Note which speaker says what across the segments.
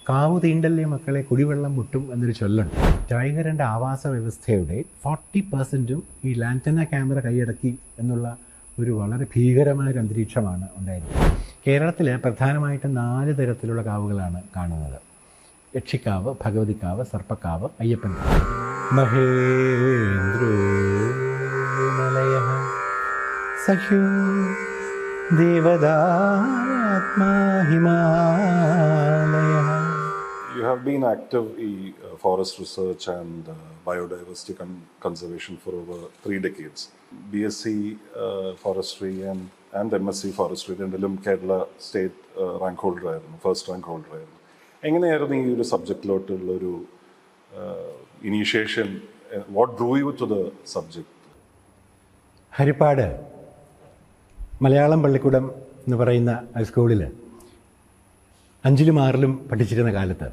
Speaker 1: കാവു തീണ്ടല്ലേ മക്കളെ കുടിവെള്ളം മുട്ടും എന്നൊരു ചൊല്ലുണ്ട്. ടൈഗറിൻ്റെ ആവാസ വ്യവസ്ഥയുടെ 40% ഈ ലാൻറ്റന ക്യാമറ കൈയടക്കി എന്നുള്ള ഒരു വളരെ ഭീകരമായ ഒരു അന്തരീക്ഷമാണ് ഉണ്ടായിരുന്നത്. കേരളത്തിൽ പ്രധാനമായിട്ടും 4 തരത്തിലുള്ള കാവുകളാണ് കാണുന്നത്: യക്ഷിക്കാവ്, ഭഗവതിക്കാവ്, സർപ്പക്കാവ്, അയ്യപ്പൻ കാവ്. മഹേന്ദ്രോ മലയഃ സഖ്യോ ദേവദാത്മാ ഹിമാലയഃ.
Speaker 2: You have been active in forest research and biodiversity conservation for over 3 decades. BSc Forestry and MSc Forestry രണ്ടിലും കേരള സ്റ്റേറ്റ് റാങ്ക് ഹോൾഡർ ആയിരുന്നു, ഫസ്റ്റ് റാങ്ക് ഹോൾഡർ ആയിരുന്നു. എങ്ങനെയായിരുന്നു ഈ ഒരു സബ്ജക്റ്റിലോട്ടുള്ളൊരു initiation? What drew you to the subject?
Speaker 1: Harippad Malayalam പള്ളിക്കൂടം എന്ന് പറയുന്ന സ്കൂളിൽ 5ലും 6ലും പഠിച്ചിരുന്ന കാലത്ത്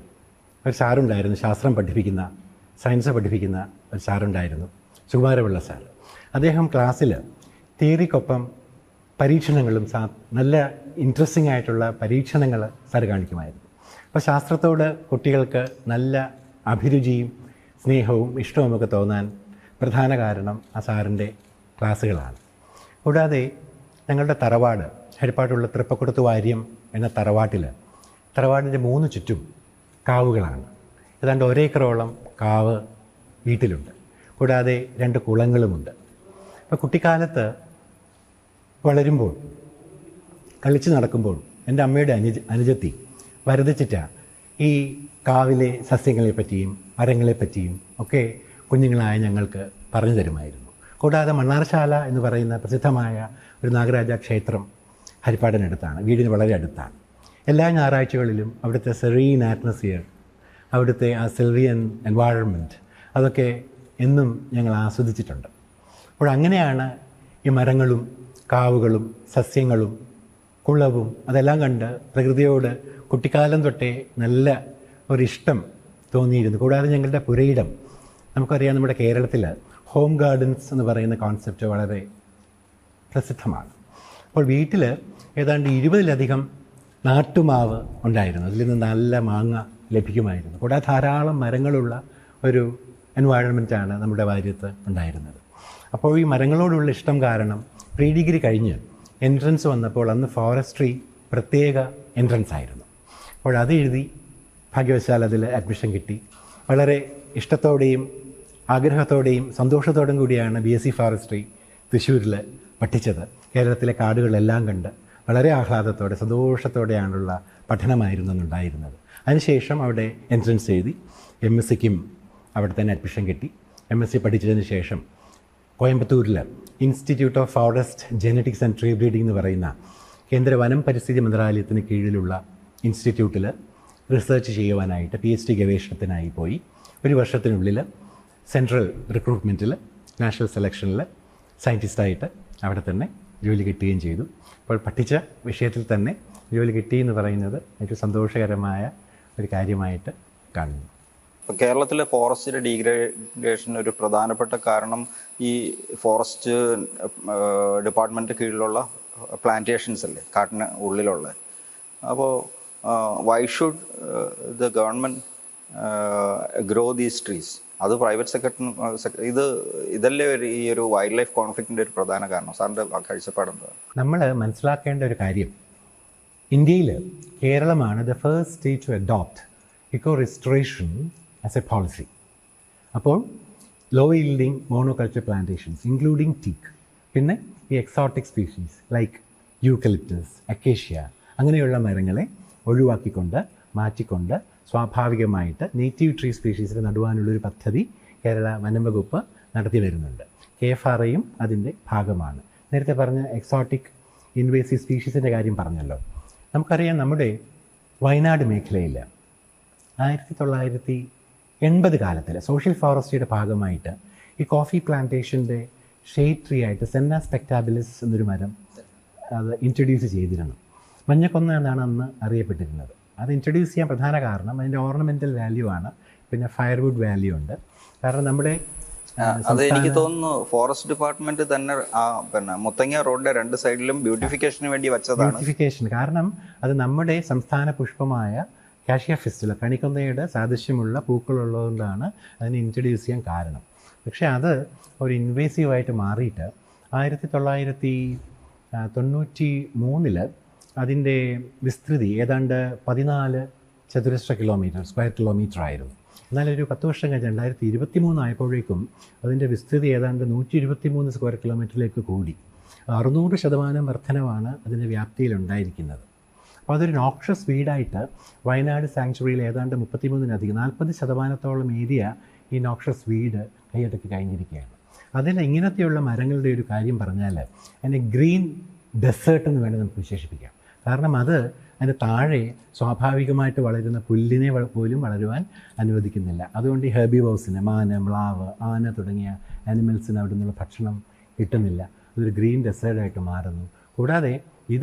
Speaker 1: ഒരു സാറുണ്ടായിരുന്നു, ശാസ്ത്രം പഠിപ്പിക്കുന്ന, സയൻസ് പഠിപ്പിക്കുന്ന ഒരു സാറുണ്ടായിരുന്നു, സുകുമാരപിള്ള സാർ. അദ്ദേഹം ക്ലാസ്സിൽ തിയറിക്കൊപ്പം പരീക്ഷണങ്ങളും നല്ല ഇൻട്രസ്റ്റിംഗ് ആയിട്ടുള്ള പരീക്ഷണങ്ങൾ സാർ കാണിക്കുമായിരുന്നു. അപ്പോൾ ശാസ്ത്രത്തോട് കുട്ടികൾക്ക് നല്ല അഭിരുചിയും സ്നേഹവും ഇഷ്ടവുമൊക്കെ തോന്നാൻ പ്രധാന കാരണം ആ സാറിൻ്റെ ക്ലാസ്സുകളാണ്. കൂടാതെ ഞങ്ങളുടെ തറവാട് ഹരിപ്പാട്ടുള്ള തൃപ്പക്കുടത്ത് വാര്യം എന്ന തറവാടിൻ്റെ 3 ചുറ്റും കാവുകളാണ്. ഏതാണ്ട് 1 ഏക്കറോളം കാവ് വീട്ടിലുണ്ട്. കൂടാതെ 2 കുളങ്ങളുമുണ്ട്. അപ്പോൾ കുട്ടിക്കാലത്ത് വളരുമ്പോൾ കളിച്ച് നടക്കുമ്പോൾ എൻ്റെ അമ്മയുടെ അനുജത്തി വരദച്ചിറ്റ ഈ കാവിലെ സസ്യങ്ങളെപ്പറ്റിയും മരങ്ങളെപ്പറ്റിയും ഒക്കെ കുഞ്ഞുങ്ങളായ ഞങ്ങൾക്ക് പറഞ്ഞു തരുമായിരുന്നു. കൂടാതെ മണ്ണാർശാല എന്ന് പറയുന്ന പ്രസിദ്ധമായ ഒരു നാഗരാജ ക്ഷേത്രം ഹരിപ്പാടിനടുത്താണ്, വീടിന് വളരെ അടുത്താണ്. എല്ലാ ഞായറാഴ്ചകളിലും അവിടുത്തെ സെറീൻ അറ്റ്മോസ്ഫിയർ, അവിടുത്തെ ആ സിൽവിയൻ എൻവയറൺമെൻറ്റ്, അതൊക്കെ എന്നും ഞങ്ങൾ ആസ്വദിച്ചിട്ടുണ്ട്. അപ്പോൾ അങ്ങനെയാണ് ഈ മരങ്ങളും കാവുകളും സസ്യങ്ങളും കുളവും അതെല്ലാം കണ്ട് പ്രകൃതിയോട് കുട്ടിക്കാലം തൊട്ടേ നല്ല ഒരിഷ്ടം തോന്നിയിരുന്നു. കൂടാതെ ഞങ്ങളുടെ പുരയിടം, നമുക്കറിയാം നമ്മുടെ കേരളത്തിൽ ഹോം ഗാർഡൻസ് എന്ന് പറയുന്ന കോൺസെപ്റ്റ് വളരെ പ്രസിദ്ധമാണ്. അപ്പോൾ വീട്ടിൽ ഏതാണ്ട് 20ലധികം നാട്ടുമാവ് ഉണ്ടായിരുന്നു. അതിൽ നിന്ന് നല്ല മാങ്ങ ലഭിക്കുമായിരുന്നു. കൂടാതെ ധാരാളം മരങ്ങളുള്ള ഒരു എൻവയറൺമെൻറ്റാണ് നമ്മുടെ വാര്യത്ത് ഉണ്ടായിരുന്നത്. അപ്പോൾ ഈ മരങ്ങളോടുള്ള ഇഷ്ടം കാരണം പ്രീ ഡിഗ്രി കഴിഞ്ഞ് എൻട്രൻസ് വന്നപ്പോൾ അന്ന് ഫോറസ്ട്രി പ്രത്യേക എൻട്രൻസ് ആയിരുന്നു. അപ്പോൾ അത് എഴുതി ഭാഗ്യവശാൽ അതിൽ അഡ്മിഷൻ കിട്ടി. വളരെ ഇഷ്ടത്തോടെയും ആഗ്രഹത്തോടെയും സന്തോഷത്തോടും കൂടിയാണ് BSc ഫോറസ്ട്രി തൃശ്ശൂരിൽ പഠിച്ചത്. കേരളത്തിലെ കാടുകളെല്ലാം കണ്ട് വളരെ ആഹ്ലാദത്തോടെ സന്തോഷത്തോടെയാണുള്ള പഠനമായിരുന്നു ഉണ്ടായിരുന്നത്. അതിനുശേഷം അവിടെ എൻട്രൻസ് എഴുതി MScക്കും അവിടെ തന്നെ അഡ്മിഷൻ കിട്ടി. MSc പഠിച്ചതിന് ശേഷം കോയമ്പത്തൂരിൽ institute of forest genetics and tree breeding എന്ന് പറയുന്ന കേന്ദ്ര വനം പരിസ്ഥിതി മന്ത്രാലയത്തിന് കീഴിലുള്ള ഇൻസ്റ്റിറ്റ്യൂട്ടിൽ റിസർച്ച് ചെയ്യുവാനായിട്ട് PhD ഗവേഷണത്തിനായി പോയി. 1 വർഷത്തിനുള്ളിൽ സെൻട്രൽ റിക്രൂട്ട്മെൻറ്റിൽ നാഷണൽ സെലക്ഷനിൽ സയൻറ്റിസ്റ്റായിട്ട് അവിടെ തന്നെ ജോലി കിട്ടുകയും ചെയ്തു. അപ്പോൾ പഠിച്ച വിഷയത്തിൽ തന്നെ ജോലി കിട്ടി എന്ന് പറയുന്നത് ഏറ്റവും സന്തോഷകരമായ ഒരു കാര്യമായിട്ട് കാണുന്നു.
Speaker 3: കേരളത്തിലെ ഫോറസ്റ്റിൻ്റെ ഡീഗ്രേഡേഷന് ഒരു പ്രധാനപ്പെട്ട കാരണം ഈ ഫോറസ്റ്റ് ഡിപ്പാർട്ട്മെൻറ്റ് കീഴിലുള്ള പ്ലാന്റേഷൻസ് അല്ലേ, കാട്ടിന് ഉള്ളിലുള്ള. അപ്പോൾ why should the government grow these trees? അത് പ്രൈവറ്റ് സെക്ടറിന് ഇതല്ലേ ഈ ഒരു വൈൽഡ് ലൈഫ് കോൺഫ്ലിക്റ്റിൻ്റെ ഒരു പ്രധാന കാരണം? സാറിൻ്റെ കാഴ്ചപ്പാടെന്താ?
Speaker 1: നമ്മൾ മനസ്സിലാക്കേണ്ട ഒരു കാര്യം, ഇന്ത്യയിൽ കേരളമാണ് the first state to adopt eco restoration as a policy. അപ്പോൾ low yielding monoculture plantations including teak, പിന്നെ ഈ exotic species like eucalyptus, acacia അങ്ങനെയുള്ള മരങ്ങളെ ഒഴിവാക്കിക്കൊണ്ട് മാറ്റിക്കൊണ്ട് സ്വാഭാവികമായിട്ട് നേറ്റീവ് ട്രീ സ്പീഷീസിനെ നടുവാനുള്ളൊരു പദ്ധതി കേരള വനം വകുപ്പ് നടത്തി വരുന്നുണ്ട്. KFRAയും അതിൻ്റെ ഭാഗമാണ്. നേരത്തെ പറഞ്ഞ എക്സോട്ടിക് ഇൻവേസീവ് സ്പീഷീസിൻ്റെ കാര്യം പറഞ്ഞല്ലോ. നമുക്കറിയാം നമ്മുടെ വയനാട് മേഖലയിൽ 1980 കാലത്തിൽ സോഷ്യൽ ഫോറസ്ട്രിയുടെ ഭാഗമായിട്ട് ഈ കോഫി പ്ലാന്റേഷൻ്റെ ഷെയ്ഡ് ട്രീ ആയിട്ട് സെന്ന സ്പെക്ടാബിലിസ് എന്നൊരു മരം അത് ഇൻട്രൊഡ്യൂസ് ചെയ്തിരുന്നു. മഞ്ഞക്കൊന്ന എന്നാണ് അന്ന് അറിയപ്പെട്ടിരുന്നത്. അത് ഇൻട്രൊഡ്യൂസ് ചെയ്യാൻ പ്രധാന കാരണം അതിൻ്റെ ഓർണമെൻ്റൽ വാല്യൂ ആണ്, പിന്നെ ഫയർവുഡ് വാല്യൂ ഉണ്ട്. കാരണം നമ്മുടെ
Speaker 3: അത് എനിക്ക് തോന്നുന്നു ഫോറസ്റ്റ് ഡിപ്പാർട്ട്മെന്റ് തന്നെ പിന്നെ മുത്തങ്ങ റോഡിന്റെ 2 സൈഡിലും ബ്യൂട്ടിഫിക്കേഷന് വേണ്ടി വെച്ചതാണ്.
Speaker 1: ബ്യൂട്ടിഫിക്കേഷൻ കാരണം അത് നമ്മുടെ സംസ്ഥാന പുഷ്പമായ കാഷ്യ ഫിസ്റ്റുല, കണിക്കൊന്നയുടെ സാദൃശ്യമുള്ള പൂക്കളുള്ളതുകൊണ്ടാണ് അതിനെ ഇൻട്രൊഡ്യൂസ് ചെയ്യാൻ കാരണം. പക്ഷേ അത് ഒരു ഇൻവേസീവായിട്ട് മാറിയിട്ട് 1993 അതിൻ്റെ വിസ്തൃതി ഏതാണ്ട് 14 ചതുരശ്ര കിലോമീറ്റർ, സ്ക്വയർ കിലോമീറ്റർ ആയിരുന്നു. എന്നാൽ ഒരു 10 വർഷം കഴിഞ്ഞ് 2023 ആയപ്പോഴേക്കും അതിൻ്റെ വിസ്തൃതി ഏതാണ്ട് 123 സ്ക്വയർ കിലോമീറ്ററിലേക്ക് കൂടി. 600% വർധനവാണ് അതിൻ്റെ വ്യാപ്തിയിലുണ്ടായിരിക്കുന്നത്. അപ്പോൾ അതൊരു നോക്ഷസ് വീടായിട്ട് വയനാട് സാങ്ച്വറിയിൽ ഏതാണ്ട് 33-ലധികം 40% ഏരിയ ഈ നോക്ഷസ് വീട് കൈയടക്കി കഴിഞ്ഞിരിക്കുകയാണ്. അതിൽ ഇങ്ങനത്തെയുള്ള മരങ്ങളുടെ ഒരു കാര്യം പറഞ്ഞാൽ അതിനെ ഗ്രീൻ ഡെസേർട്ട് എന്ന് വേണം നമുക്ക് വിശേഷിപ്പിക്കാം. കാരണം അത് അതിന് താഴെ സ്വാഭാവികമായിട്ട് വളരുന്ന പുല്ലിനെ പോലും വളരുവാൻ അനുവദിക്കുന്നില്ല. അതുകൊണ്ട് ഈ ഹെർബിവോസിന്, മാന്, മ്ലാവ്, ആന തുടങ്ങിയ ആനിമൽസിന് അവിടെ നിന്നുള്ള ഭക്ഷണം കിട്ടുന്നില്ല. അതൊരു ഗ്രീൻ ഡെസേർട്ടായിട്ട് മാറുന്നു. കൂടാതെ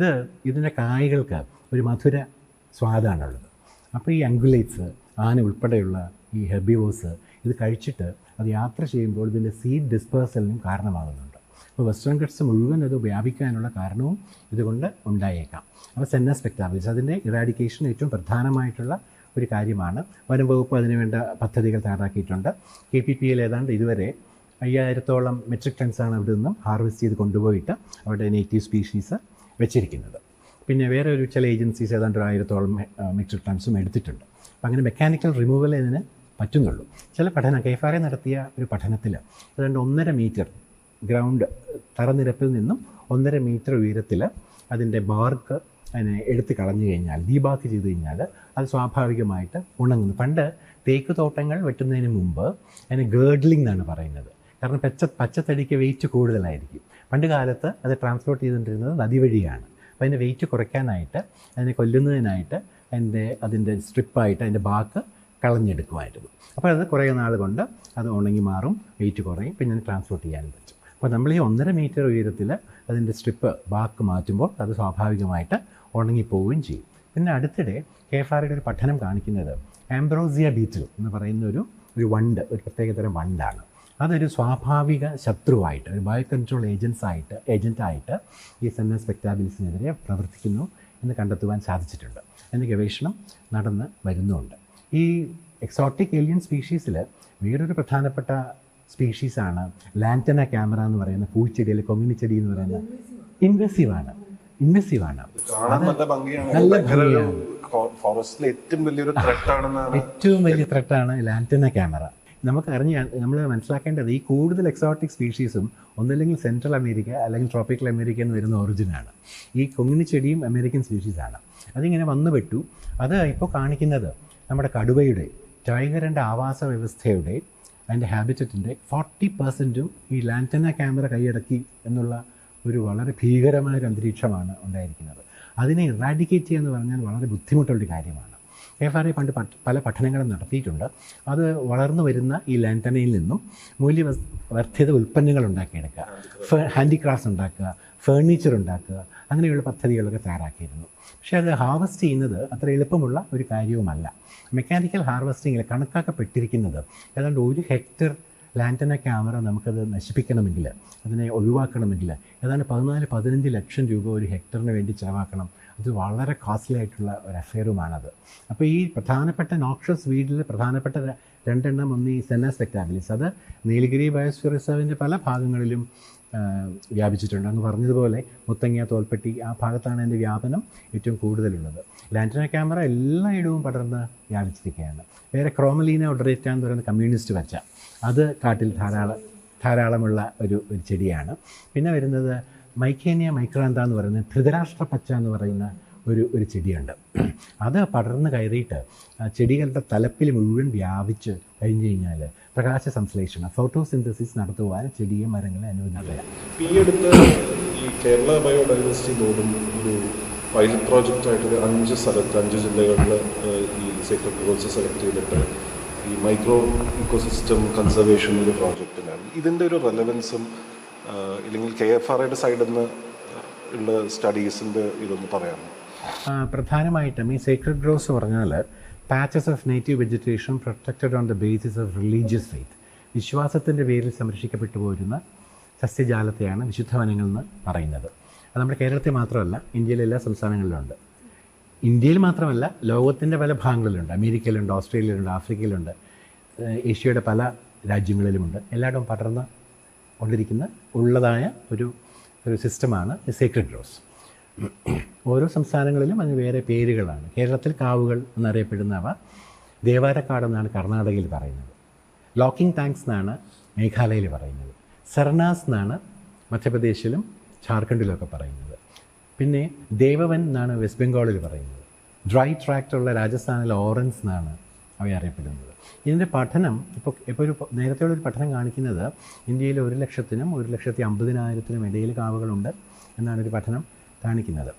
Speaker 1: ഇതിൻ്റെ കായ്കൾക്ക് ഒരു മധുര സ്വാദാണുള്ളത്. അപ്പോൾ ഈ അങ്കുലേറ്റ്സ്, ആന ഉൾപ്പെടെയുള്ള ഈ ഹെർബിവോസ് ഇത് കഴിച്ചിട്ട് അത് യാത്ര ചെയ്യുമ്പോൾ ഇതിൻ്റെ സീഡ് ഡിസ്പേഴ്സലിനും കാരണമാകുന്നുണ്ട്. അപ്പോൾ വെസ്റ്റേൺ ഗട്ട്സ് മുഴുവൻ അത് വ്യാപിക്കാനുള്ള കാരണവും ഇതുകൊണ്ട് ഉണ്ടായേക്കാം. അപ്പോൾ സെന്ന സ്പെക്ടാബിലിസ് അതിൻ്റെ ഇറാഡിക്കേഷൻ ഏറ്റവും പ്രധാനമായിട്ടുള്ള ഒരു കാര്യമാണ്. വനം വകുപ്പ് അതിനുവേണ്ട പദ്ധതികൾ തയ്യാറാക്കിയിട്ടുണ്ട്. KPPL ഏതാണ്ട് ഇതുവരെ 5000-ഓളം മെട്രിക് ടൺസാണ് അവിടെ നിന്നും ഹാർവെസ്റ്റ് ചെയ്ത് കൊണ്ടുപോയിട്ട് അവിടെ നേറ്റീവ് സ്പീഷീസ് വെച്ചിരിക്കുന്നത്. പിന്നെ വേറെ ചില ഏജൻസീസ് ഏതാണ്ട് 1000-ഓളം മെട്രിക് ടൺസും എടുത്തിട്ടുണ്ട്. അപ്പം അങ്ങനെ മെക്കാനിക്കൽ റിമൂവൽ ഇതിന് പറ്റുന്നുള്ളൂ. ചില പഠനം KFRA നടത്തിയ ഒരു പഠനത്തിൽ ഏതാണ്ട് 1.5 മീറ്റർ ഗ്രൗണ്ട് തറനിരപ്പിൽ നിന്നും 1.5 മീറ്റർ ഉയരത്തിൽ അതിൻ്റെ ബാർക്ക് അതിനെ എടുത്ത് കളഞ്ഞു കഴിഞ്ഞാൽ, ഡീബാർക്ക് ചെയ്ത് കഴിഞ്ഞാൽ അത് സ്വാഭാവികമായിട്ട് ഉണങ്ങുന്നു. പണ്ട് തേക്ക് തോട്ടങ്ങൾ വെട്ടുന്നതിന് മുമ്പ് അതിന് ഗേർഡ്ലിംഗ് എന്നാണ് പറയുന്നത്. കാരണം പച്ചത്തടിക്ക് വെയിറ്റ് കൂടുതലായിരിക്കും. പണ്ട് കാലത്ത് അത് ട്രാൻസ്പോർട്ട് ചെയ്തുകൊണ്ടിരുന്നത് നദി വഴിയാണ്. അപ്പോൾ അതിൻ്റെ വെയിറ്റ് കുറയ്ക്കാനായിട്ട്, അതിനെ കൊല്ലുന്നതിനായിട്ട് അതിൻ്റെ സ്ട്രിപ്പായിട്ട് അതിൻ്റെ ബാക്ക് കളഞ്ഞെടുക്കുമായിരുന്നു. അപ്പോൾ അത് കുറേ നാൾ കൊണ്ട് അത് ഉണങ്ങി മാറും, വെയിറ്റ് കുറയും, പിന്നെ ട്രാൻസ്പോർട്ട് ചെയ്യാനും പറ്റും. അപ്പോൾ നമ്മൾ ഈ 1.5 മീറ്റർ ഉയരത്തിൽ അതിൻ്റെ സ്ട്രിപ്പ് ബാക്ക് മാറ്റുമ്പോൾ അത് സ്വാഭാവികമായിട്ട് ഉണങ്ങിപ്പോവുകയും ചെയ്യും. പിന്നെ അടുത്തിടെ KFRAയുടെ ഒരു പഠനം കാണിക്കുന്നത് ആംബ്രോസിയ ബീറ്റിൽ എന്ന് പറയുന്ന ഒരു വണ്ട്, ഒരു പ്രത്യേകതരം വണ്ടാണ്. അതൊരു സ്വാഭാവിക ശത്രുവായിട്ട്, ഒരു ബയോ കൺട്രോൾ ഏജൻറ്റായിട്ട് ഈ സെന്ന സ്പെക്ടാബിലിസിനെതിരെ പ്രവർത്തിക്കുന്നു എന്ന് കണ്ടെത്തുവാൻ സാധിച്ചിട്ടുണ്ട്. അതിൻ്റെ ഗവേഷണം നടന്ന് വരുന്നുമുണ്ട്. ഈ എക്സോട്ടിക് ഏലിയൻ സ്പീഷീസിൽ വേറൊരു പ്രധാനപ്പെട്ട സ്പീഷീസാണ് ലാൻറ്റന ക്യാമറ എന്ന് പറയുന്ന പൂച്ചെടിയിൽ കൊങ്ങിണിച്ചെടി എന്ന് പറയുന്ന ഇൻവെസീവാണ്.
Speaker 2: നല്ല ഭംഗിയാണ്. ഫോറസ്റ്റിലെ ഏറ്റവും വലിയ
Speaker 1: ത്രെട്ടാണ് ലാൻറ്റന ക്യാമറ. നമ്മൾ മനസ്സിലാക്കേണ്ടത് ഈ കൂടുതൽ എക്സോട്ടിക് സ്പീഷീസും ഒന്നില്ലെങ്കിൽ സെൻട്രൽ അമേരിക്ക അല്ലെങ്കിൽ ട്രോപ്പിക്കൽ അമേരിക്ക എന്ന് വരുന്ന ഒറിജിനാണ്. ഈ കൊങ്ങിണിച്ചെടിയും അമേരിക്കൻ സ്പീഷീസാണ്. അതിങ്ങനെ വന്നു പെട്ടു. അത് ഇപ്പോൾ കാണിക്കുന്നത് നമ്മുടെ കടുവയുടെ, ടൈഗറിൻ്റെ ആവാസ വ്യവസ്ഥയുടെ, അതിൻ്റെ ഹാബിറ്ററ്റിൻ്റെ 40% ഈ ലാൻറ്റന ക്യാമറ കൈയടക്കി എന്നുള്ള ഒരു വളരെ ഭീകരമായ അന്തരീക്ഷമാണ് ഉണ്ടായിരിക്കുന്നത്. അതിനെ ഇറാഡിക്കേറ്റ് ചെയ്യുക എന്ന് പറഞ്ഞാൽ വളരെ ബുദ്ധിമുട്ടുള്ളൊരു കാര്യമാണ്. KFRA പണ്ട് പല പഠനങ്ങളും നടത്തിയിട്ടുണ്ട്. അത് വളർന്നു വരുന്ന ഈ ലാൻറ്റനയിൽ നിന്നും മൂല്യവർദ്ധിത ഉൽപ്പന്നങ്ങൾ ഉണ്ടാക്കിയെടുക്കുക, ഹാൻഡിക്രാഫ്റ്റ്സ് ഉണ്ടാക്കുക, ഫേർണിച്ചർ ഉണ്ടാക്കുക, അങ്ങനെയുള്ള പദ്ധതികളൊക്കെ തയ്യാറാക്കിയിരുന്നു. പക്ഷേ അത് ഹാർവെസ്റ്റ് ചെയ്യുന്നത് അത്ര എളുപ്പമുള്ള ഒരു കാര്യവുമല്ല. മെക്കാനിക്കൽ ഹാർവെസ്റ്റിങ്ങിൽ കണക്കാക്കപ്പെട്ടിരിക്കുന്നത് ഏതാണ്ട് 1 ഹെക്ടർ ലാൻറ്റന ക്യാമറ നമുക്കത് നശിപ്പിക്കണമെങ്കിൽ, അതിനെ ഒഴിവാക്കണമെങ്കിൽ ഏതാണ്ട് 14-15 ലക്ഷം രൂപ ഒരു ഹെക്ടറിന് വേണ്ടി ചിലവാക്കണം. അത് വളരെ കോസ്റ്റ്ലി ആയിട്ടുള്ള ഒരു അഫെയറുമാണത്. അപ്പോൾ ഈ പ്രധാനപ്പെട്ട നോക്ഷസ് വീഡിൽ പ്രധാനപ്പെട്ട 2 എണ്ണം, ഒന്ന് ഈ സെന്ന സ്പെക്ടാബിലിസ്, അത് നീലഗിരി ബയോസ്ഫിയർ റിസർവിൻ്റെ പല ഭാഗങ്ങളിലും വ്യാപിച്ചിട്ടുണ്ട്. അങ്ങ് പറഞ്ഞതുപോലെ മുത്തങ്ങ, തോൽപ്പെട്ടി ആ ഭാഗത്താണ് അതിൻ്റെ വ്യാപനം ഏറ്റവും കൂടുതലുള്ളത്. ലാൻറ്റന ക്യാമറ എല്ലായിടവും പടർന്ന് വ്യാപിച്ചിരിക്കുകയാണ്. വേറെ ക്രോമലീന ഒഡറേറ്റ എന്ന് പറയുന്ന കമ്മ്യൂണിസ്റ്റ് പച്ച, അത് കാട്ടിൽ ധാരാളമുള്ള ഒരു ചെടിയാണ്. പിന്നെ വരുന്നത് മൈക്കേനിയ മൈക്രാന്ത എന്ന് പറയുന്ന ധൃതരാഷ്ട്ര പച്ച എന്ന് പറയുന്ന ഒരു ചെടിയുണ്ട്. അത് പടർന്ന് കയറിയിട്ട് ചെടികളുടെ തലപ്പിൽ മുഴുവൻ വ്യാപിച്ച് കഴിഞ്ഞ് കഴിഞ്ഞാൽ പ്രകാശ സംശ്ലേഷണം, ഫോട്ടോസിന്തസിസ് നടത്തുവാൻ ചെടിയെ മരങ്ങളെ അനുവദിക്കുക.
Speaker 2: ഈ അടുത്ത് ഈ കേരള ബയോഡൈവേഴ്സിറ്റി ബോർഡും ഒരു പൈലറ്റ് പ്രോജക്റ്റായിട്ട് 5 സ്ഥലത്ത് 5 ജില്ലകളിൽ ഈ സേക്രഡ് ഗ്രോവ്സ് സെലക്ട് ചെയ്തിട്ട് ഈ മൈക്രോ ഇക്കോസിസ്റ്റം കൺസർവേഷൻ ഒരു പ്രോജക്റ്റിനാണ്. ഇതിൻ്റെ ഒരു റെലവൻസും ഇല്ലെങ്കിൽ KFRAയുടെ സൈഡിൽ നിന്ന് ഉള്ള സ്റ്റഡീസിൻ്റെ ഇതൊന്ന് പറയാമോ?
Speaker 1: പ്രധാനമായിട്ടും ഈ സേക്രഡ് ഗ്രോവ്സ് പറഞ്ഞാൽ patches of native vegetation protected on the basis of religious faith, വിശ്വാസത്തിൻ്റെ പേരിൽ സംരക്ഷിക്കപ്പെട്ടു പോരുന്ന സസ്യജാലത്തെയാണ് വിശുദ്ധ വനങ്ങൾ എന്ന് പറയുന്നത്. അത് നമ്മുടെ കേരളത്തിൽ മാത്രമല്ല, ഇന്ത്യയിലെ എല്ലാ സംസ്ഥാനങ്ങളിലുമുണ്ട്. ഇന്ത്യയിൽ മാത്രമല്ല ലോകത്തിൻ്റെ പല ഭാഗങ്ങളിലുണ്ട്. അമേരിക്കയിലുണ്ട്, ഓസ്ട്രേലിയയിലുണ്ട്, ആഫ്രിക്കയിലുണ്ട്, ഏഷ്യയുടെ പല രാജ്യങ്ങളിലുമുണ്ട്. എല്ലായിടവും പടർന്ന് കൊണ്ടിരിക്കുന്ന ഉള്ളതായ ഒരു സിസ്റ്റമാണ് സീക്രട്ട് ഗ്രോവ്സ്. ഓരോ സംസ്ഥാനങ്ങളിലും അതിന് വേറെ പേരുകളാണ്. കേരളത്തിൽ കാവുകൾ എന്നറിയപ്പെടുന്നവ ദേവാരക്കാട് എന്നാണ് കർണാടകയിൽ പറയുന്നത്, ലോക്കിംഗ് ടാങ്ക്സ് എന്നാണ് മേഘാലയയിൽ പറയുന്നത്, സർനാസ് എന്നാണ് മധ്യപ്രദേശിലും ജാർഖണ്ഡിലൊക്കെ പറയുന്നത്, പിന്നെ ദേവവൻ എന്നാണ് വെസ്റ്റ് ബംഗാളിൽ പറയുന്നത്, ഡ്രൈ ട്രാക്റ്റുള്ള രാജസ്ഥാനിൽ ഓറൻസ് എന്നാണ് അവയെ അറിയപ്പെടുന്നത്. ഇതിൻ്റെ പഠനം ഇപ്പോൾ നേരത്തെയുള്ളൊരു പഠനം കാണിക്കുന്നത് ഇന്ത്യയിൽ 1,00,000-നും 1,50,000-നും ഇടയിൽ കാവുകളുണ്ട് എന്നാണ് ഒരു പഠനം കാണിക്കുന്നത്.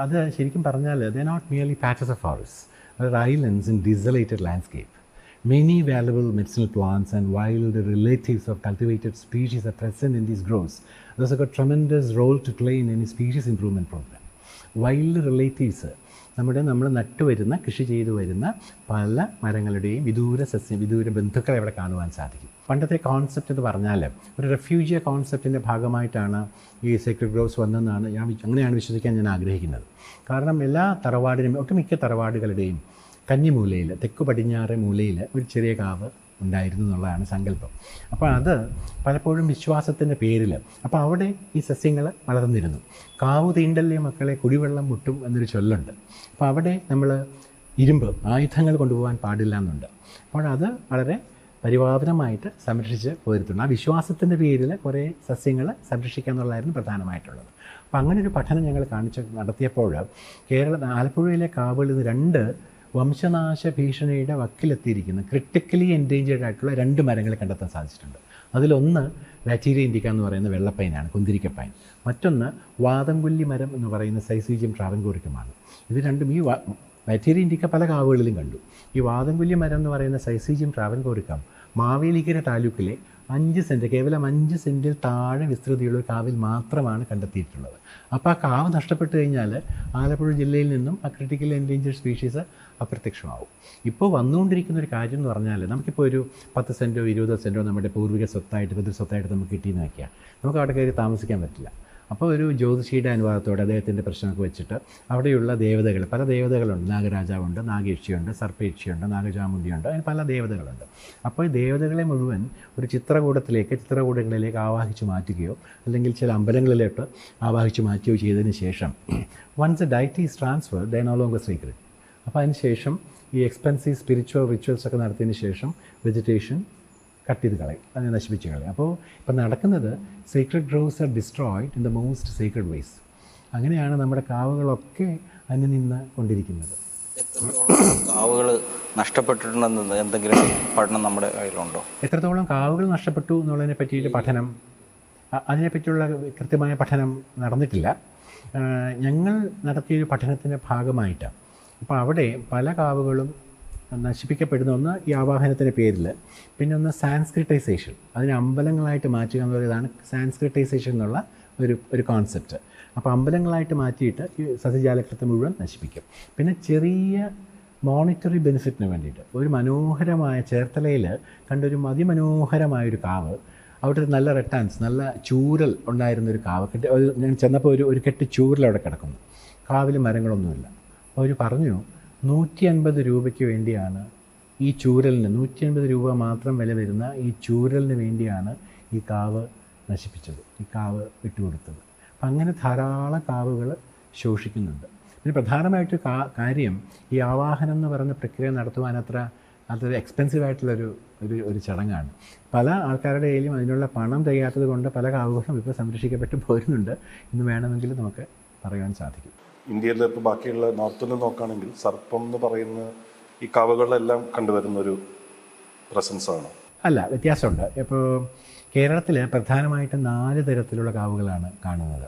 Speaker 1: അത് ശരിക്കും പറഞ്ഞാൽ they not merely patches of forest, അവർ islands in desolated landscape. Many valuable medicinal plants and wild relatives of cultivated species are present in these groves. Those have got tremendous role to play in any species improvement program. Wild relatives, നമ്മൾ നട്ടുവരുന്ന, കൃഷി ചെയ്തു വരുന്ന പല മരങ്ങളുടെയും വിദൂര ബന്ധുക്കളെ ഇവിടെ കാണുവാൻ സാധിക്കും. പണ്ടത്തെ കോൺസെപ്റ്റ് എന്ന് പറഞ്ഞാൽ ഒരു റെഫ്യൂജിയ കോൺസെപ്റ്റിൻ്റെ ഭാഗമായിട്ടാണ് ഈ സീക്രട്ട് ഗ്രോവ്സ് വന്നതെന്നാണ് അങ്ങനെയാണ് വിശ്വസിക്കാൻ ഞാൻ ആഗ്രഹിക്കുന്നത്. കാരണം എല്ലാ തറവാടിനും, ഒട്ടുമിക്ക തറവാടുകളുടെയും കന്നിമൂലയിൽ, തെക്കു പടിഞ്ഞാറ് മൂലയിൽ ഒരു ചെറിയ കാവ് ഉണ്ടായിരുന്നു എന്നുള്ളതാണ് സങ്കല്പം. അപ്പോൾ അത് പലപ്പോഴും വിശ്വാസത്തിൻ്റെ പേരിൽ, അപ്പോൾ അവിടെ ഈ സസ്യങ്ങൾ വളർന്നിരുന്നു. കാവ് തീണ്ടല്ലേ മക്കളെ കുടിവെള്ളം മുട്ടും എന്നൊരു ചൊല്ലുണ്ട്. അപ്പോൾ അവിടെ നമ്മൾ ഇരുമ്പ് ആയുധങ്ങൾ കൊണ്ടുപോകാൻ പാടില്ല എന്നുണ്ട്. അപ്പോൾ അത് വളരെ പരിപാവനമായിട്ട് സംരക്ഷിച്ച് പോരുത്തുണ്ട്. ആ വിശ്വാസത്തിൻ്റെ പേരിൽ കുറേ സസ്യങ്ങൾ സംരക്ഷിക്കുക എന്നുള്ളതായിരുന്നു പ്രധാനമായിട്ടുള്ളത്. അപ്പോൾ അങ്ങനെ ഒരു പഠനം ഞങ്ങൾ നടത്തിയപ്പോൾ ആലപ്പുഴയിലെ കാവുകളിൽ നിന്ന് 2 വംശനാശ ഭീഷണിയുടെ വക്കിലെത്തിയിരിക്കുന്ന ക്രിട്ടിക്കലി എൻഡേഞ്ചേർഡ് ആയിട്ടുള്ള 2 മരങ്ങൾ കണ്ടെത്താൻ സാധിച്ചിട്ടുണ്ട്. അതിലൊന്ന് വാറ്റീരിയ ഇൻഡിക്ക എന്ന് പറയുന്ന വെള്ളപ്പൈനാണ്, കുന്തിരിക്കപ്പൈൻ. മറ്റൊന്ന് വാദംകൊല്ലി മരം എന്ന് പറയുന്ന സൈസീജിയം ട്രാവൻകൂറിക്കമാണ്. ഇത് രണ്ടും ഈ വാറ്റീരിയ ഇൻഡിക്ക പല കാവുകളിലും കണ്ടു. ഈ വാദംകൊല്ലി മരം എന്ന് പറയുന്ന സൈസീജിയം ട്രാവൻകൂറിക്കം മാവേലിക്കര താലൂക്കിലെ 5 സെൻറ്റ്, കേവലം 5 സെൻറ്റിൽ താഴെ വിസ്തൃതിയുള്ള ഒരു കാവിൽ മാത്രമാണ് കണ്ടെത്തിയിട്ടുള്ളത്. അപ്പോൾ ആ കാവ് നഷ്ടപ്പെട്ട് കഴിഞ്ഞാൽ ആലപ്പുഴ ജില്ലയിൽ നിന്നും ആ ക്രിട്ടിക്കൽ എൻഡേഞ്ചേർഡ് സ്പീഷീസ് അപ്രത്യക്ഷമാവും. ഇപ്പോൾ വന്നുകൊണ്ടിരിക്കുന്ന ഒരു കാര്യം എന്ന് പറഞ്ഞാൽ, നമുക്കിപ്പോൾ ഒരു 10 സെൻറ്റോ 20 സെൻറ്റോ നമ്മുടെ പൂർവിക സ്വത്തായിട്ട്, പിതൃസ്വത്തായിട്ട് നമുക്ക് കിട്ടിയെന്ന് വയ്ക്കുക. നമുക്ക് അവിടെ കയറി താമസിക്കാൻ പറ്റില്ല. അപ്പോൾ ഒരു ജ്യോതിഷിയുടെ അനുവാദത്തോടെ അദ്ദേഹത്തിൻ്റെ പ്രശ്നമൊക്കെ വെച്ചിട്ട് അവിടെയുള്ള ദേവതകൾ, പല ദേവതകളുണ്ട്. നാഗരാജാവുണ്ട്, നാഗേക്ഷിയുണ്ട്, സർപ്പേക്ഷിയുണ്ട്, നാഗചാമുണ്ടിയുണ്ട്, അങ്ങനെ പല ദേവതകളുണ്ട്. അപ്പോൾ ഈ ദേവതകളെ മുഴുവൻ ഒരു ചിത്രകൂടങ്ങളിലേക്ക് ആവാഹിച്ച് മാറ്റുകയോ അല്ലെങ്കിൽ ചില അമ്പലങ്ങളിലോട്ട് ആവാഹിച്ച് മാറ്റുകയോ ചെയ്തതിന് ശേഷം once a deity is transfer they no longer secret. അപ്പോൾ അതിന് ശേഷം ഈ എക്സ്പെൻസീവ് സ്പിരിച്വൽ റിച്വൽസ് ഒക്കെ നടത്തിയതിന് ശേഷം വെജിറ്റേഷൻ കട്ട് ചെയ്ത് കളയും, അതിനെ നശിപ്പിച്ച് കളയും. അപ്പോൾ ഇപ്പം നടക്കുന്നത് secret groves are destroyed in the most secret ways. അങ്ങനെയാണ് നമ്മുടെ കാവുകളൊക്കെ അന്യം നിന്ന് കൊണ്ടിരിക്കുന്നത്.
Speaker 3: കാവുകൾ നഷ്ടപ്പെട്ടിട്ടുണ്ടെന്ന് എന്തെങ്കിലും പഠനം നമ്മുടെ കയ്യിലുണ്ടോ?
Speaker 1: എത്രത്തോളം കാവുകൾ നഷ്ടപ്പെട്ടു എന്നുള്ളതിനെ പറ്റിയിട്ട് പഠനം, അതിനെപ്പറ്റിയുള്ള കൃത്യമായ പഠനം നടന്നിട്ടില്ല. ഞങ്ങൾ നടത്തിയൊരു പഠനത്തിൻ്റെ ഭാഗമായിട്ട് അപ്പോൾ അവിടെ പല കാവുകളും നശിപ്പിക്കപ്പെടുന്ന, ഒന്ന് ഈ ആവാഹനത്തിൻ്റെ പേരിൽ, പിന്നെ ഒന്ന് സാൻസ്ക്രിറ്റൈസേഷൻ, അതിനെ അമ്പലങ്ങളായിട്ട് മാറ്റുക എന്നുള്ളതാണ് സാൻസ്ക്രിറ്റൈസേഷൻ എന്നുള്ള ഒരു കോൺസെപ്റ്റ്. അപ്പോൾ അമ്പലങ്ങളായിട്ട് മാറ്റിയിട്ട് ഈ സസ്യജാലകൃത്യം മുഴുവൻ നശിപ്പിക്കും. പിന്നെ ചെറിയ മോണിറ്ററി ബെനിഫിറ്റിന് വേണ്ടിയിട്ട് ഒരു മനോഹരമായ ചേർത്തലയിൽ കണ്ടൊരു അതിമനോഹരമായൊരു കാവ്, അവിടെ ഒരു നല്ല റെട്ടാൻസ്, നല്ല ചൂരൽ ഉണ്ടായിരുന്നൊരു കാവ്, ഞാൻ ചെന്നപ്പോൾ ഒരു കെട്ട് ചൂരൽ അവിടെ കിടക്കുന്നു. കാവിൽ മരങ്ങളൊന്നുമില്ല. അപ്പോൾ അവർ പറഞ്ഞു 150 രൂപയ്ക്ക് വേണ്ടിയാണ് ഈ ചൂരലിന്, 150 രൂപ മാത്രം വില വരുന്ന ഈ ചൂരലിന് വേണ്ടിയാണ് ഈ കാവ് നശിപ്പിച്ചത്, ഈ കാവ് വിട്ടുകൊടുത്തത്. അപ്പം അങ്ങനെ ധാരാളം കാവുകൾ ശോഷിക്കുന്നുണ്ട്. പിന്നെ പ്രധാനമായിട്ട് കാര്യം ഈ ആവാഹനം എന്ന് പറയുന്ന പ്രക്രിയ നടത്തുവാൻ അതൊരു എക്സ്പെൻസീവ് ആയിട്ടുള്ളൊരു ചടങ്ങാണ്. പല ആൾക്കാരുടെ കയ്യിലും അതിനുള്ള പണം തികയാത്തത് കൊണ്ട് പല കാവുകളും ഇപ്പോൾ സംരക്ഷിക്കപ്പെട്ട് പോരുന്നുണ്ട് എന്ന് വേണമെങ്കിൽ നമുക്ക് പറയാൻ സാധിക്കും.
Speaker 2: ഇന്ത്യയിൽ ഇപ്പോൾ ബാക്കിയുള്ള നോർത്തിൽ നോക്കുകയാണെങ്കിൽ സർപ്പം എന്ന് പറയുന്ന ഈ കാവുകളിലെല്ലാം കണ്ടുവരുന്നൊരു പ്രസൻസാണ്.
Speaker 1: അല്ല, വ്യത്യാസമുണ്ട്. ഇപ്പോൾ കേരളത്തിൽ പ്രധാനമായിട്ടും 4 തരത്തിലുള്ള കാവുകളാണ് കാണുന്നത്.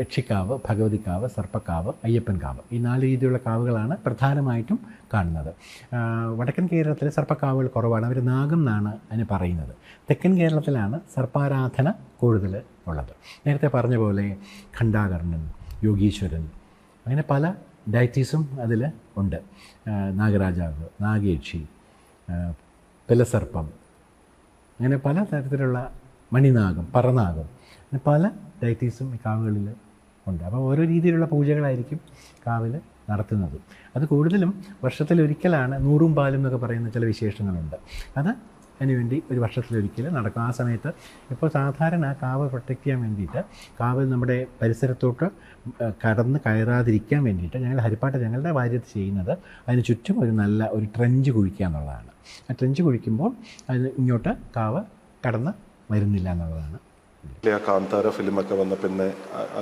Speaker 1: യക്ഷിക്കാവ്, ഭഗവതിക്കാവ്, സർപ്പക്കാവ്, അയ്യപ്പൻ കാവ്. ഈ 4 രീതിയിലുള്ള കാവുകളാണ് പ്രധാനമായിട്ടും കാണുന്നത്. വടക്കൻ കേരളത്തിൽ സർപ്പക്കാവുകൾ കുറവാണ്, അവർ നാഗം എന്നാണ് അതിന് പറയുന്നത്. തെക്കൻ കേരളത്തിലാണ് സർപ്പാരാധന കൂടുതൽ ഉള്ളത്. നേരത്തെ പറഞ്ഞ പോലെ ഖണ്ഡാകർണൻ, യോഗീശ്വരൻ, അങ്ങനെ പല ഡൈറ്റീസും അതിൽ ഉണ്ട്. നാഗരാജാവ്, നാഗേക്ഷി, പിലസർപ്പം, അങ്ങനെ പല തരത്തിലുള്ള മണിനാഗം, പറനാഗം, അങ്ങനെ പല ഡൈറ്റീസും ഈ കാവുകളിൽ ഉണ്ട്. അപ്പോൾ ഓരോ രീതിയിലുള്ള പൂജകളായിരിക്കും കാവിൽ നടത്തുന്നത്. അത് കൂടുതലും വർഷത്തിലൊരിക്കലാണ് നൂറും പാലും എന്നൊക്കെ പറയുന്ന ചില വിശേഷങ്ങളുണ്ട്. അത് അതിനുവേണ്ടി ഒരു വർഷത്തിലൊരിക്കൽ നടക്കും. ആ സമയത്ത് ഇപ്പോൾ സാധാരണ കാവ് പ്രൊട്ടക്റ്റ് ചെയ്യാൻ വേണ്ടിയിട്ട്, കാവ് നമ്മുടെ പരിസരത്തോട്ട് കടന്ന് കയറാതിരിക്കാൻ വേണ്ടിയിട്ട് ഞങ്ങളുടെ വാര്യത്ത് ചെയ്യുന്നത് അതിന് ചുറ്റും ഒരു നല്ല ഒരു ട്രെഞ്ച് കുഴിക്കുക എന്നുള്ളതാണ്. ആ ട്രെഞ്ച് കുഴിക്കുമ്പോൾ അതിന് ഇങ്ങോട്ട് കാവ് കടന്ന് വരുന്നില്ല എന്നുള്ളതാണ്.
Speaker 2: ആ കാന്താര ഫിലിമൊക്കെ വന്ന പിന്നെ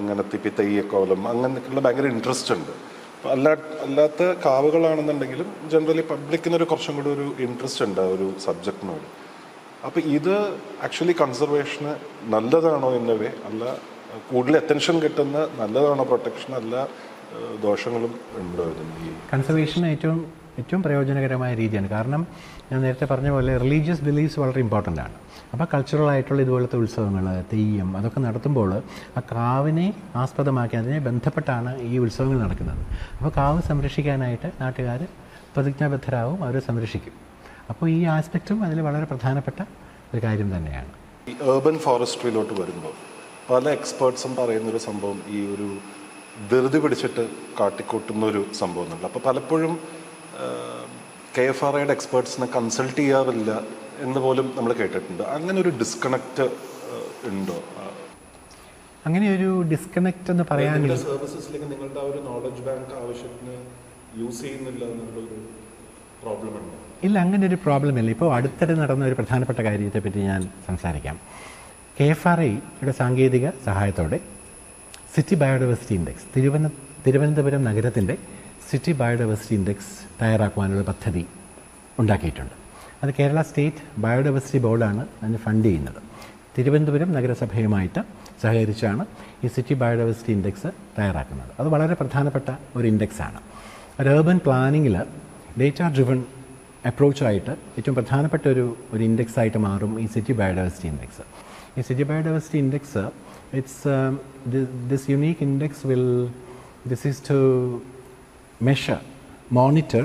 Speaker 2: അങ്ങനത്തെ ഇപ്പം തെയ്യക്കോലം അങ്ങനെയൊക്കെയുള്ള ഭയങ്കര ഇൻട്രസ്റ്റ് ഉണ്ട്. അല്ലാത്ത കാവുകളാണെന്നുണ്ടെങ്കിലും ജനറലി പബ്ലിക്കിനൊരു കുറച്ചും കൂടി ഒരു ഇൻട്രസ്റ്റ് ഉണ്ട് ആ ഒരു സബ്ജക്റ്റിനോട്. അപ്പോൾ ഇത് ആക്ച്വലി കൺസർവേഷന് നല്ലതാണോ എന്നവേ അല്ല, കൂടുതൽ അറ്റൻഷൻ കിട്ടുന്ന നല്ലതാണോ പ്രൊട്ടക്ഷൻ, അല്ല ദോഷങ്ങളും ഉണ്ടോ ഇതിന്? ഈ
Speaker 1: കൺസർവേഷൻ ഏറ്റവും പ്രയോജനകരമായ രീതിയാണ്. കാരണം ഞാൻ നേരത്തെ പറഞ്ഞ പോലെ റിലീജിയസ് ബിലീഫ്സ് വളരെ ഇമ്പോർട്ടൻ്റ് ആണ്. അപ്പോൾ കൾച്ചറൽ ആയിട്ടുള്ള ഇതുപോലത്തെ ഉത്സവങ്ങൾ, തെയ്യം, അതൊക്കെ നടത്തുമ്പോൾ ആ കാവിനെ ആസ്പദമാക്കി അതിനെ ബന്ധപ്പെട്ടാണ് ഈ ഉത്സവങ്ങൾ നടക്കുന്നത്. അപ്പോൾ കാവ് സംരക്ഷിക്കാനായിട്ട് നാട്ടുകാർ പ്രതിജ്ഞാബദ്ധരാകും, അവരെ സംരക്ഷിക്കും. അപ്പോൾ ഈ ആസ്പെക്റ്റും അതിൽ വളരെ പ്രധാനപ്പെട്ട ഒരു കാര്യം തന്നെയാണ്.
Speaker 2: ഈ ഏർബൻ ഫോറസ്ട്രിയിലോട്ട് വരുമ്പോൾ പല എക്സ്പേർട്സും പറയുന്നൊരു സംഭവം ഈ ഒരു ധൃതി പിടിച്ചിട്ട് കാട്ടിക്കൂട്ടുന്നൊരു സംഭവം ഉണ്ട്. അപ്പോൾ പലപ്പോഴും KFRAയുടെ എക്സ്പേർട്സിനെ കൺസൾട്ട് ചെയ്യാറില്ല എന്ന് പോലും നമ്മൾ കേട്ടിട്ടുണ്ട്. അങ്ങനെ ഒരു ഡിസ്കണക്റ്റ് ഉണ്ടോ?
Speaker 1: അങ്ങനെ ഒരു ഡിസ്കണക്റ്റ് എന്ന് പറയാൻ
Speaker 2: സർവീസസിലേക്ക് നിങ്ങളുടെ ആ ഒരു നോളജ് ബാങ്ക് ആവശ്യത്തിന് യൂസ് ചെയ്യുന്നില്ല എന്നുള്ളൊരു പ്രോബ്ലം ഉണ്ടോ?
Speaker 1: ഇല്ല, അങ്ങനെ ഒരു പ്രോബ്ലം ഇല്ല. ഇപ്പോൾ അടുത്തിടെ നടന്ന ഒരു പ്രധാനപ്പെട്ട കാര്യത്തെപ്പറ്റി ഞാൻ സംസാരിക്കാം. KFRAയുടെ സാങ്കേതിക സഹായത്തോടെ സിറ്റി ബയോഡൈവേഴ്സിറ്റി ഇൻഡെക്സ്, തിരുവനന്തപുരം നഗരത്തിൻ്റെ സിറ്റി ബയോഡൈവേഴ്സിറ്റി ഇൻഡെക്സ് തയ്യാറാക്കുവാനുള്ള പദ്ധതി ഉണ്ടാക്കിയിട്ടുണ്ട്. അത് കേരള സ്റ്റേറ്റ് ബയോഡൈവേഴ്സിറ്റി ബോർഡാണ് അതിന് ഫണ്ട് ചെയ്യുന്നത്. തിരുവനന്തപുരം നഗരസഭയുമായിട്ട് സഹകരിച്ചാണ് ഈ സിറ്റി ബയോഡൈവേഴ്സിറ്റി ഇൻഡെക്സ് തയ്യാറാക്കുന്നത്. അത് വളരെ പ്രധാനപ്പെട്ട ഒരു ഇൻഡെക്സാണ്. ഒരു ഏർബൻ പ്ലാനിങ്ങിൽ ഡേറ്റ ഡ്രിവൺ അപ്രോച്ചായിട്ട് ഏറ്റവും പ്രധാനപ്പെട്ട ഒരു ഇൻഡെക്സായിട്ട് മാറും ഈ സിറ്റി ബയോഡൈവേഴ്സിറ്റി ഇൻഡെക്സ്. ഈ city biodiversity index this unique index this is to measure, monitor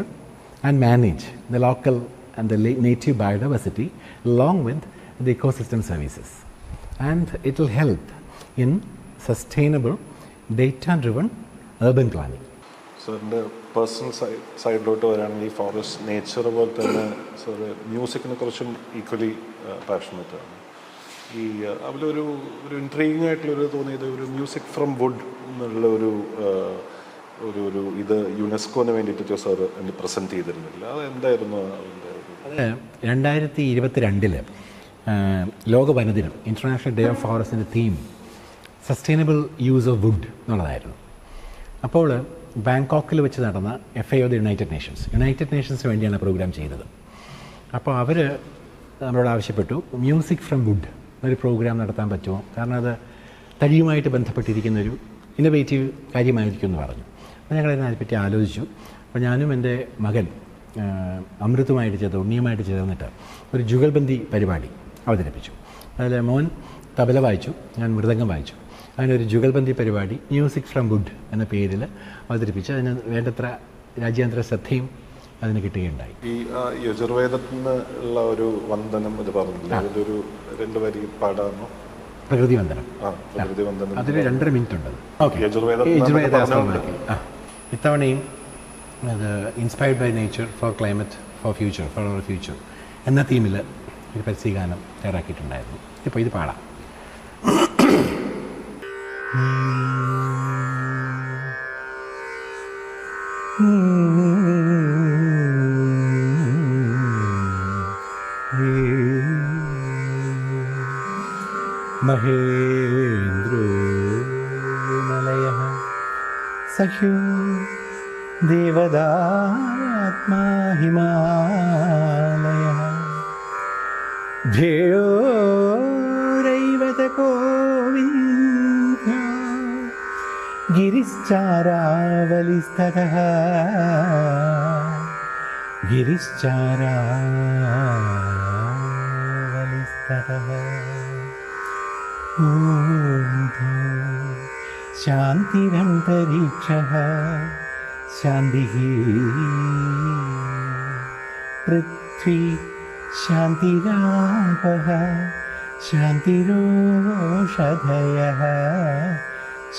Speaker 1: and manage the local and the native biodiversity along with the ecosystem services, and it will help in sustainable data driven urban planning.
Speaker 2: സാറിൻ്റെ personal സൈഡിലോട്ട് വരാണെങ്കിൽ ഈ forest nature പോലെ തന്നെ sir മ്യൂസിക്കിനെ കുറിച്ചും equally passionate ആണ്. ഈ അതിലൊരു intriguing ആയിട്ടുള്ളൊരു തോന്നിയത് ഒരു മ്യൂസിക് ഫ്രം വുഡ് എന്നുള്ള ഒരു ഇത് യുനെസ്കോന് വേണ്ടിയിട്ട് സാറ് പ്രസൻറ്റ് ചെയ്തിരുന്നില്ല. അത് എന്തായിരുന്നു?
Speaker 1: അത് 2022 ലോക വനദിനം, ഇൻ്റർനാഷണൽ ഡേ ഓഫ് ഫോറസ്റ്റിൻ്റെ theme sustainable use of wood എന്നുള്ളതായിരുന്നു. അപ്പോൾ ബാങ്കോക്കിൽ വെച്ച് നടന്ന FAO യുണൈറ്റഡ് നേഷൻസിന് വേണ്ടിയാണ് പ്രോഗ്രാം ചെയ്തത്. അപ്പോൾ അവർ നമ്മളോട് ആവശ്യപ്പെട്ടു മ്യൂസിക് ഫ്രം വുഡ് ഒരു പ്രോഗ്രാം നടത്താൻ പറ്റുമോ, കാരണം അത് തടിയുമായിട്ട് ബന്ധപ്പെട്ടിരിക്കുന്നൊരു ഇന്നോവേറ്റീവ് കാര്യമായിരിക്കും എന്ന് പറഞ്ഞു. അപ്പോൾ ഞങ്ങളതിനെപ്പറ്റി ആലോചിച്ചു. അപ്പോൾ ഞാനും എൻ്റെ മകൻ ഉണ്ണിയുമായിട്ട് ചേർന്നിട്ട് ഒരു ജുഗൽബന്ദി പരിപാടി അവതരിപ്പിച്ചു. അതിൽ മോൻ തബല വായിച്ചു, ഞാൻ മൃദംഗം വായിച്ചു. അതിനൊരു ജുഗൽബന്ദി പരിപാടി മ്യൂസിക് ഫ്രം വുഡ് എന്ന പേരിൽ അവതരിപ്പിച്ച് അതിന് വേണ്ടത്ര രാജ്യാന്തര ശ്രദ്ധയും അതിന് കിട്ടുകയുണ്ടായി.
Speaker 2: ഈ യജുർവേദത്തിന് ഉള്ള ഒരു വന്ദനം ഇത് പറഞ്ഞില്ല, അതിലൊരു 2 വരി പാടാമോ?
Speaker 1: പ്രകൃതി വന്ദനം. അതിൽ 2.5 മിനിറ്റ് ഉണ്ട്. ഇത്തവണയും അത് inspired by nature for climate for future for our future എന്ന തീമിൽ ഒരു പരിസ്ഥിതിഗാനം തയ്യാറാക്കിയിട്ടുണ്ടായിരുന്നു. ഇപ്പോൾ ഇത് പാടാം. മഹേന്ദ്രോ മലയഃ സഖ്യോ ദേവദാത്മാ ഹിമാലയഃ ധ്യേയോരൈവതകോ വിന്ധ്യോ ഗിരിശ്ചാരാവലിസ്ഥതഃ ഗിരിശ്ചാരാവലിസ്ഥതഃ ശാന്തിരന്തരീക്ഷഃ ശാന്തിഃ പൃഥ്വീ ശാന്തിരാപഃ ശാന്തിരോഷധയഃ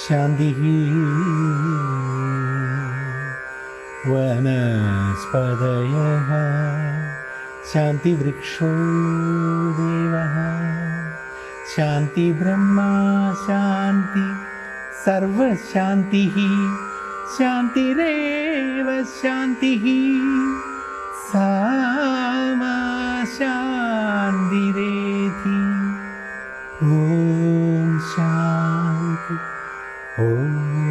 Speaker 1: ശാന്തിഃ वनस्पतयः शान्तिवृक्षो देवः शान्ति ब्रह्मा शान्ति सर्वशान्तिः शान्तिरेव शान्तिः सा मा शान्तिरेधि ॐ शान्ति ॐ